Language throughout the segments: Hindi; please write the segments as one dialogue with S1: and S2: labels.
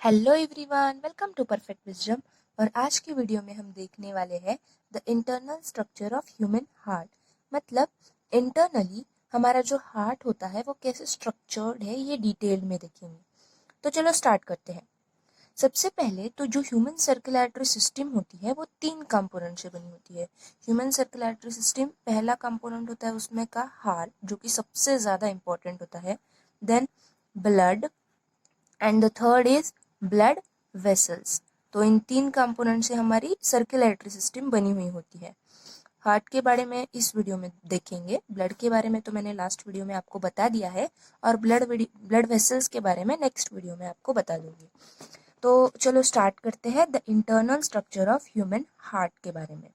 S1: Hello everyone, welcome to perfect wisdom. और आज की वीडियो में हम देखने वाले हैं the internal structure of human heart. मतलब इंटरनली हमारा जो हार्ट होता है वो कैसे स्ट्रक्चर्ड है, ये डिटेल में देखेंगे। तो चलो स्टार्ट करते हैं। सबसे पहले तो जो ह्यूमन सर्कुलेटरी सिस्टम होती है वो 3 कंपोनेंट से बनी होती है। ह्यूमन सर्कुलेटरी सिस्टम पहला कंपोनेंट होता है उसमें का हार्ट, जो कि सबसे ज़्यादा इंपॉर्टेंट होता है। Then blood, and the third is blood vessels. तो इन 3 कंपोनेंट से हमारी सर्कुलेटरी सिस्टम बनी हुई होती है। हार्ट के बारे में इस वीडियो में देखेंगे। ब्लड के बारे में तो मैंने लास्ट वीडियो में आपको बता दिया है, और ब्लड वेसल्स के बारे में नेक्स्ट वीडियो में आपको बता दूंगी। तो चलो स्टार्ट करते हैं the internal structure of human heart के बारे में।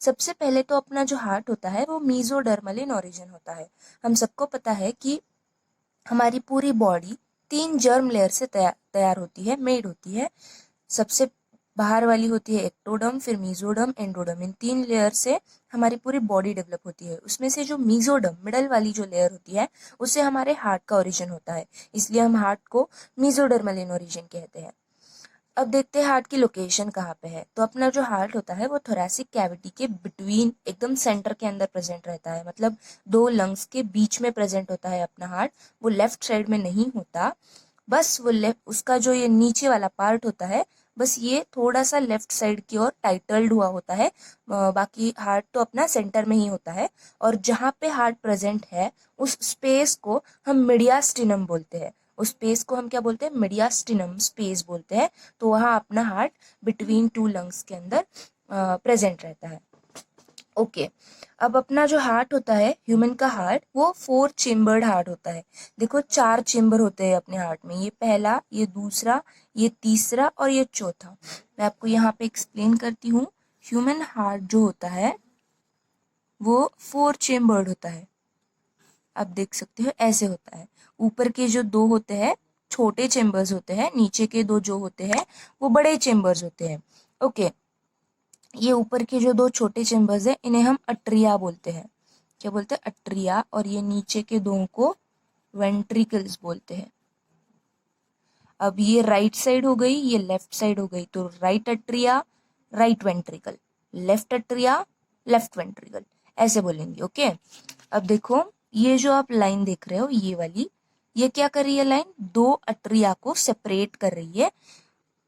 S1: सबसे पहले तो अपना जो हार्ट होता है वो मीजोडर्मल इन ओरिजिन होता है। हम सबको पता है कि हमारी पूरी बॉडी 3 जर्म लेयर से तैयार होती है, मेड होती है। सबसे बाहर वाली होती है एक्टोडर्म, फिर मीजोडर्म, एंडोडर्म। इन 3 लेयर से हमारी पूरी बॉडी डेवलप होती है। उसमें से जो मीजोडर्म, मिडल वाली जो लेयर होती है, उससे हमारे हार्ट का ओरिजिन होता है। इसलिए हम हार्ट को मीजोडर्मल इन ओरिजिन कहते हैं। अब देखते हैं हार्ट की लोकेशन कहाँ पे है। तो अपना जो हार्ट होता है वो थोरैसिक कैविटी के बिटवीन, एकदम सेंटर के अंदर प्रेजेंट रहता है। मतलब 2 लंग्स के बीच में प्रेजेंट होता है अपना हार्ट। वो लेफ्ट साइड में नहीं होता, बस वो लेफ्ट, उसका जो ये नीचे वाला पार्ट होता है, बस ये थोड़ा सा लेफ्ट साइड की ओर टाइटल्ड हुआ होता है। बाकी हार्ट तो अपना सेंटर में ही होता है। और जहाँ पे हार्ट प्रेजेंट है उस स्पेस को हम मीडियास्टिनम बोलते हैं। उस स्पेस को हम क्या बोलते हैं? मीडियास्टिनम स्पेस बोलते हैं। तो वहाँ अपना हार्ट बिटवीन 2 लंग्स के अंदर प्रेजेंट रहता है। ओके, अब अपना जो हार्ट होता है, ह्यूमन का हार्ट, वो 4 चेम्बर्ड हार्ट होता है। देखो 4 चेम्बर होते हैं अपने हार्ट में। ये पहला, ये दूसरा, ये तीसरा और ये चौथा। मैं आपको यहाँ पे एक्सप्लेन करती हूँ। ह्यूमन हार्ट जो होता है वो 4 चेम्बर्ड होता है। आप देख सकते हो ऐसे होता है। ऊपर के जो 2 होते हैं छोटे चेम्बर्स होते हैं, नीचे के 2 जो होते हैं वो बड़े चेम्बर्स होते हैं। ओके, ये ऊपर के जो 2 छोटे चेम्बर्स हैं इन्हें हम अट्रिया बोलते हैं। क्या बोलते हैं? अट्रिया। और ये नीचे के 2 को वेंट्रिकल्स बोलते हैं। अब ये राइट साइड हो गई, ये लेफ्ट साइड हो गई। तो right atria, right ventricle, left atria, left ventricle, ऐसे बोलेंगे। ओके, अब देखो ये जो आप लाइन देख रहे हो, ये वाली, ये क्या कर रही है? लाइन 2 अट्रिया को सेपरेट कर रही है,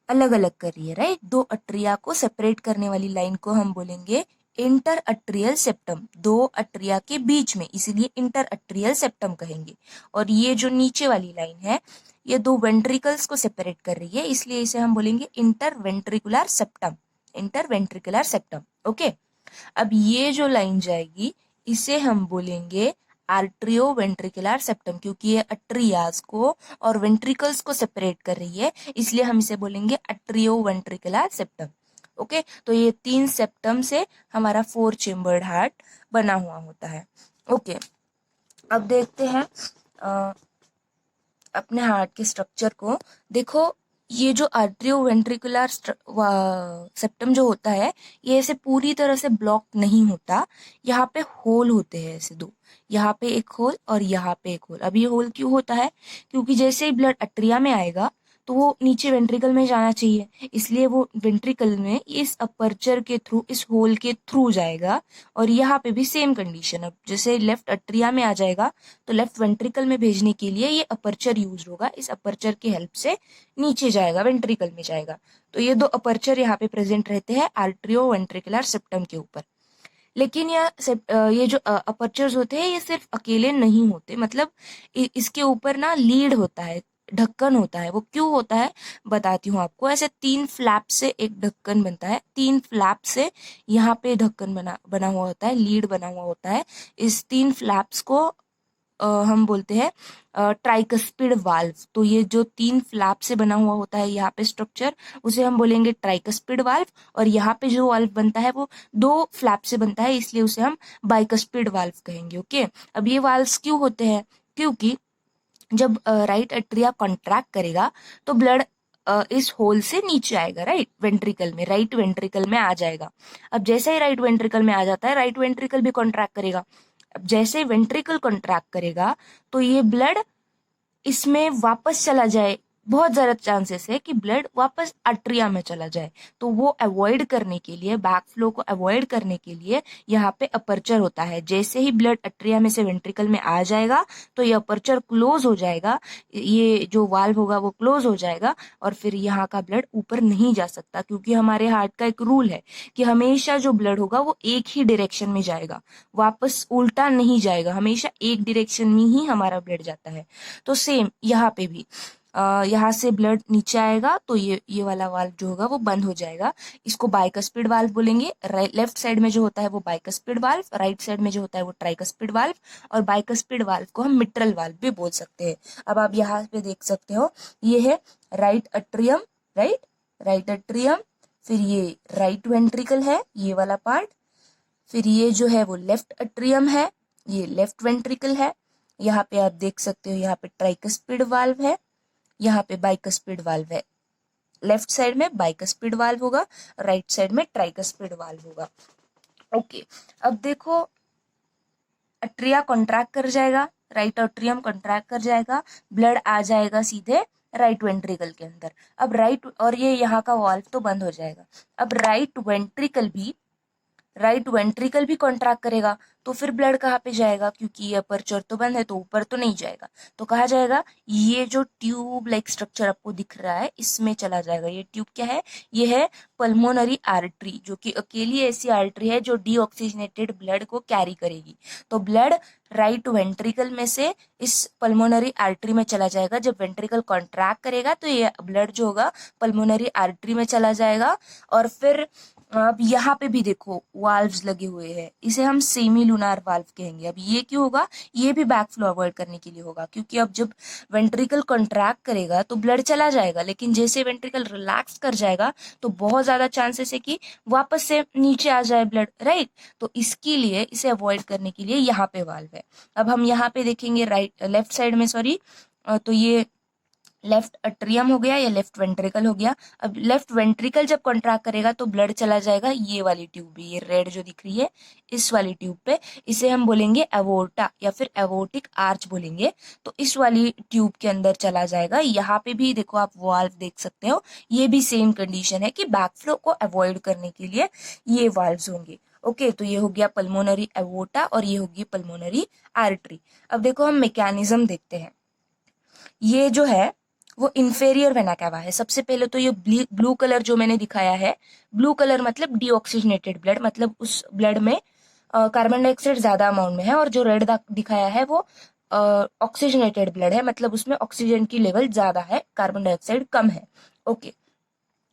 S1: अलग अलग कर रही है, राइट। 2 अट्रिया को सेपरेट करने वाली लाइन को हम बोलेंगे इंटर अट्रियल सेप्टम। 2 अट्रिया के बीच में, इसीलिए इंटर अट्रियल सेप्टम कहेंगे। और ये जो नीचे वाली लाइन है, ये 2 वेंट्रिकल्स को सेपरेट कर रही है, इसलिए इसे हम बोलेंगे inter ventricular septum. Inter ventricular septum. Okay, अब ये जो लाइन जाएगी इसे हम बोलेंगे आर्ट्रियो वेंट्रिकुलर सेप्टम, क्योंकि ये अट्रियाज को और वेंट्रिकल्स को सेपरेट कर रही है, इसलिए हम इसे बोलेंगे अट्रियो वेंट्रिकुलर सेप्टम। ओके, तो ये 3 सेप्टम से हमारा 4 चेम्बर्ड हार्ट बना हुआ होता है। ओके, अब देखते हैं अपने हार्ट के स्ट्रक्चर को। देखो ये जो आर्ट्रियो वेंट्रिकुलर सेप्टम जो होता है, ये ऐसे पूरी तरह से ब्लॉक नहीं होता। यहाँ पे होल होते हैं ऐसे 2, यहाँ पे एक होल और यहाँ पे एक होल। अब ये होल क्यों होता है? क्योंकि जैसे ही ब्लड अट्रिया में आएगा तो वो नीचे वेंट्रिकल में जाना चाहिए, इसलिए वो वेंट्रिकल में इस अपर्चर के थ्रू, इस होल के थ्रू जाएगा। और यहाँ पे भी सेम कंडीशन, अब जैसे लेफ्ट अट्रिया में आ जाएगा तो लेफ्ट वेंट्रिकल में भेजने के लिए ये अपर्चर यूज होगा। इस अपर्चर की हेल्प से नीचे जाएगा, वेंट्रिकल में जाएगा। तो ये 2 अपर्चर यहाँ पे प्रेजेंट रहते हैं आर्ट्रियो वेंट्रिकुलर सेप्टम के ऊपर। लेकिन ये जो अपर्चर्स होते हैं ये सिर्फ अकेले नहीं होते। मतलब इसके ऊपर ना लीड होता है, ढक्कन होता है। वो क्यों होता है बताती हूँ आपको। ऐसे 3 फ्लैप से एक ढक्कन बनता है। 3 फ्लैप से यहाँ पे ढक्कन बना बना हुआ होता है, लीड बना हुआ होता है। इस 3 फ्लैप्स को हम बोलते हैं ट्राइकस्पिड वाल्व। तो ये जो 3 फ्लैप से बना हुआ होता है यहाँ पे स्ट्रक्चर, उसे हम बोलेंगे ट्राइकस्पिड वाल्व। और यहाँ पे जो वाल्व बनता है वो 2 फ्लैप से बनता है, इसलिए उसे हम बाइकस्पिड वाल्व कहेंगे। ओके, अब ये वाल्व्स क्यों होते हैं? क्योंकि जब राइट एट्रिया कॉन्ट्रैक्ट करेगा तो ब्लड इस होल से नीचे आएगा, राइट वेंट्रिकल में, राइट वेंट्रिकल में आ जाएगा। अब जैसे ही राइट वेंट्रिकल में आ जाता है, राइट वेंट्रिकल भी कॉन्ट्रैक्ट करेगा। अब जैसे वेंट्रिकल कॉन्ट्रैक्ट करेगा तो ये ब्लड इसमें वापस चला जाए, बहुत ज़्यादा चांसेस है कि ब्लड वापस आर्टरिया में चला जाए। तो वो अवॉइड करने के लिए, बैक फ्लो को अवॉइड करने के लिए यहाँ पे अपर्चर होता है। जैसे ही ब्लड आर्टरिया में से वेंट्रिकल में आ जाएगा तो ये अपर्चर क्लोज हो जाएगा, ये जो वाल्व होगा वो क्लोज हो जाएगा और फिर यहाँ का ब्लड ऊपर नहीं जा सकता, क्योंकि हमारे हार्ट का एक रूल है कि हमेशा जो ब्लड होगा वो एक ही डायरेक्शन में जाएगा, वापस उल्टा नहीं जाएगा, हमेशा एक डायरेक्शन में ही हमारा ब्लड जाता है। तो सेम यहाँ पे भी यहाँ से ब्लड नीचे आएगा तो ये वाला वाल्व जो होगा वो बंद हो जाएगा। इसको बाइकस्पिड वाल्व बोलेंगे। लेफ्ट साइड में जो होता है वो बाइकस्पिड वाल्व, राइट साइड में जो होता है वो ट्राइकस्पिड वाल्व, और बाइकस्पिड वाल्व को हम मिट्रल वाल्व भी बोल सकते हैं। अब आप यहाँ पे देख सकते हो, ये है राइट अट्रियम, राइट अट्रियम, फिर ये राइट वेंट्रिकल है ये वाला पार्ट, फिर ये जो है वो लेफ्ट अट्रियम है, ये लेफ्ट वेंट्रिकल है। यहाँ पे आप देख सकते हो, यहाँ पे ट्राइकस्पिड वाल्व है, यहाँ पे बाइकस्पिड वाल्व है। लेफ्ट साइड में बाइकस्पिड वाल्व होगा, राइट साइड में ट्राइकस्पिड वाल्व होगा। ओके, अब देखो अट्रिया कॉन्ट्रैक्ट कर जाएगा, राइट अट्रियम कॉन्ट्रैक्ट कर जाएगा, ब्लड आ जाएगा सीधे राइट वेंट्रिकल के अंदर। अब राइट, और ये यहाँ का वाल्व तो बंद हो जाएगा। अब राइट वेंट्रिकल भी कॉन्ट्रैक्ट करेगा, तो फिर ब्लड कहाँ पे जाएगा, क्योंकि ये अपर्चर तो बंद है तो ऊपर तो नहीं जाएगा। तो कहा जाएगा ये जो ट्यूब लाइक स्ट्रक्चर आपको दिख रहा है इसमें चला जाएगा। ये ट्यूब क्या है, ये है पल्मोनरी आर्टरी, जो कि अकेली ऐसी आर्टरी है जो डीऑक्सीजनेटेड ब्लड को कैरी करेगी। तो ब्लड राइट वेंट्रिकल में से इस पल्मोनरी आर्टरी में चला जाएगा। जब वेंट्रिकल कॉन्ट्रैक्ट करेगा तो ये ब्लड जो होगा पल्मोनरी आर्टरी में चला जाएगा। और फिर अब यहाँ पे भी देखो वाल्व्स लगे हुए हैं, इसे हम सेमी लूनार वाल्व कहेंगे। अब ये क्यों होगा, ये भी बैक फ्लो अवॉइड करने के लिए होगा, क्योंकि अब जब वेंट्रिकल कॉन्ट्रैक्ट करेगा तो ब्लड चला जाएगा, लेकिन जैसे वेंट्रिकल रिलैक्स कर जाएगा तो बहुत ज्यादा चांसेस है कि वापस से नीचे आ जाए ब्लड, राइट। तो इसके लिए, इसे अवॉइड करने के लिए यहाँ पे वाल्व है। अब हम यहाँ पे देखेंगे लेफ्ट साइड में, सॉरी, तो ये लेफ्ट अट्रियम हो गया या लेफ्ट वेंट्रिकल हो गया। अब लेफ्ट वेंट्रिकल जब कॉन्ट्रैक्ट करेगा तो ब्लड चला जाएगा ये वाली ट्यूब भी, ये रेड जो दिख रही है इस वाली ट्यूब पे, इसे हम बोलेंगे एवोर्टा या फिर एवोटिक आर्च बोलेंगे। तो इस वाली ट्यूब के अंदर चला जाएगा। यहाँ पे भी देखो आप वाल्व देख सकते हो, ये भी सेम कंडीशन है कि बैक फ्लो को अवॉइड करने के लिए ये वाल्व्स होंगे। ओके, तो ये हो गया पल्मोनरी एवोटा और ये होगी पल्मोनरी आर्टरी। अब देखो हम मैकेनिज्म देखते हैं। ये जो है वो इंफेरियर वेना कैवा है। सबसे पहले तो ये ब्लू कलर जो मैंने दिखाया है, ब्लू कलर मतलब डीऑक्सीजनेटेड ब्लड, मतलब उस ब्लड में कार्बन डाइऑक्साइड ज्यादा अमाउंट में है, और जो रेड दिखाया है वो ऑक्सीजनेटेड ब्लड है, मतलब उसमें ऑक्सीजन की लेवल ज्यादा है, कार्बन डाइऑक्साइड कम है। ओके,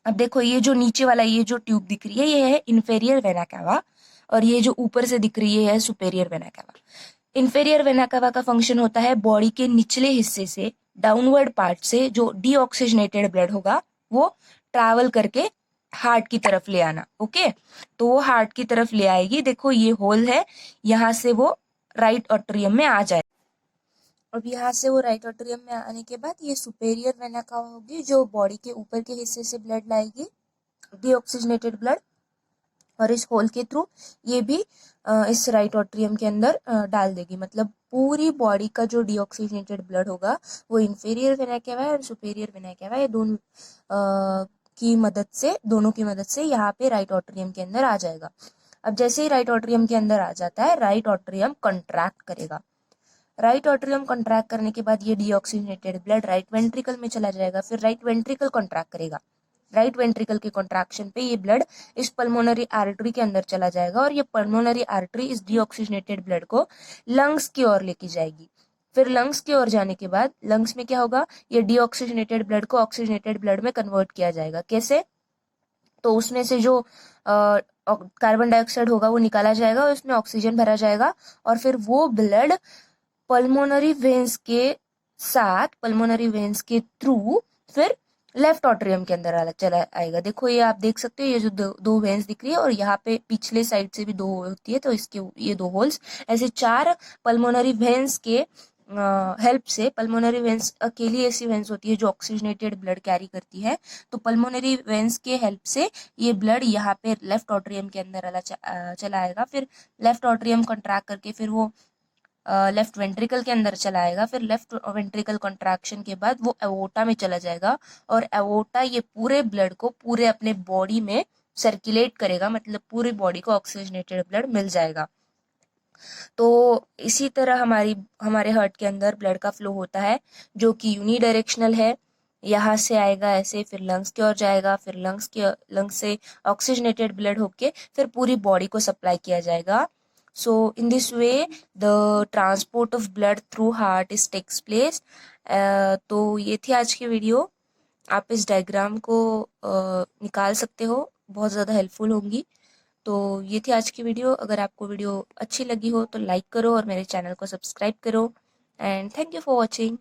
S1: अब देखो ये जो नीचे वाला ये जो ट्यूब दिख रही है ये है इंफेरियर वेना कैवा, और ये जो ऊपर से दिख रही है superior vena cava. Inferior vena cava का फंक्शन होता है बॉडी के निचले हिस्से से, डाउनवर्ड पार्ट से जो डीऑक्सीजनेटेड ब्लड होगा वो ट्रैवल करके हार्ट की तरफ ले आना। ओके, तो वो हार्ट की तरफ ले आएगी। देखो ये होल है, यहाँ से वो राइट ऑट्रियम में आ जाए। अब यहाँ से वो राइट ऑट्रियम में आने के बाद ये सुपेरियर वेना कैवा होगी जो बॉडी के ऊपर के हिस्से से ब्लड लाएगी, डीऑक्सीजनेटेड ब्लड, और इस होल के थ्रू ये भी इस राइट ऑट्रियम के अंदर डाल देगी। मतलब पूरी बॉडी का जो डीऑक्सीजनेटेड ब्लड होगा वो इंफेरियर वेना कैवा और सुपेरियर वेना कैवा, ये दोनों की मदद से यहाँ पे राइट ऑट्रियम के अंदर आ जाएगा। अब जैसे ही राइट ऑट्रियम के अंदर आ जाता है, राइट ऑट्रियम कंट्रैक्ट करेगा। राइट ऑट्रियम कंट्रैक्ट करने के बाद ये डीऑक्सीजनेटेड ब्लड राइट वेंट्रिकल में चला जाएगा, फिर राइट वेंट्रिकल कंट्रैक्ट करेगा। राइट वेंट्रिकल के कॉन्ट्रैक्शन पे ये ब्लड इस पल्मोनरी आर्टरी के अंदर चला जाएगा, और ये पल्मोनरी आर्टरी इस डीऑक्सीजनेटेड ब्लड को लंग्स की ओर लेके जाएगी। फिर लंग्स की ओर जाने के बाद लंग्स में क्या होगा, ये डीऑक्सीजनेटेड ब्लड को ऑक्सीजनेटेड ब्लड में कन्वर्ट किया जाएगा। कैसे, तो उसमें से जो कार्बन डाइऑक्साइड होगा वो निकाला जाएगा और उसमें ऑक्सीजन भरा जाएगा, और फिर वो ब्लड पल्मोनरी वेन्स के थ्रू फिर लेफ्ट ऑट्रियम के अंदर चला आएगा। देखो ये आप देख सकते हो, ये जो दो वेन्स दिख रही है और यहाँ पे पिछले साइड से भी दो होती है, तो इसके ये दो होल्स, ऐसे चार पल्मोनरी वेन्स के हेल्प से, पल्मोनरी वेन्स अकेली ऐसी वेन्स होती है जो ऑक्सीजनेटेड ब्लड कैरी करती है, तो पल्मोनरी वेन्स के हेल्प से ये ब्लड यहाँ पे लेफ्ट ऑट्रियम के अंदर चला आएगा। फिर लेफ्ट ऑट्रियम कंट्रैक्ट करके फिर वो लेफ्ट वेंट्रिकल के अंदर चला आएगा, फिर लेफ्ट वेंट्रिकल कॉन्ट्रैक्शन के बाद वो एवोटा में चला जाएगा और एवोटा ये पूरे ब्लड को पूरे अपने बॉडी में सर्कुलेट करेगा, मतलब पूरी बॉडी को ऑक्सीजनेटेड ब्लड मिल जाएगा। तो इसी तरह हमारे हार्ट के अंदर ब्लड का फ्लो होता है जो कि यूनिडायरेक्शनल है। यहाँ से आएगा ऐसे, फिर लंग्स की ओर जाएगा, फिर लंग्स से ऑक्सीजनेटेड ब्लड होके फिर पूरी बॉडी को सप्लाई किया जाएगा। So in this way the transport of blood through heart is takes place. तो ये थी आज की वीडियो। आप इस डायग्राम को निकाल सकते हो, बहुत ज़्यादा हेल्पफुल होंगी। तो ये थी आज की वीडियो। अगर आपको वीडियो अच्छी लगी हो तो लाइक करो और मेरे चैनल को सब्सक्राइब करो। And thank you for watching.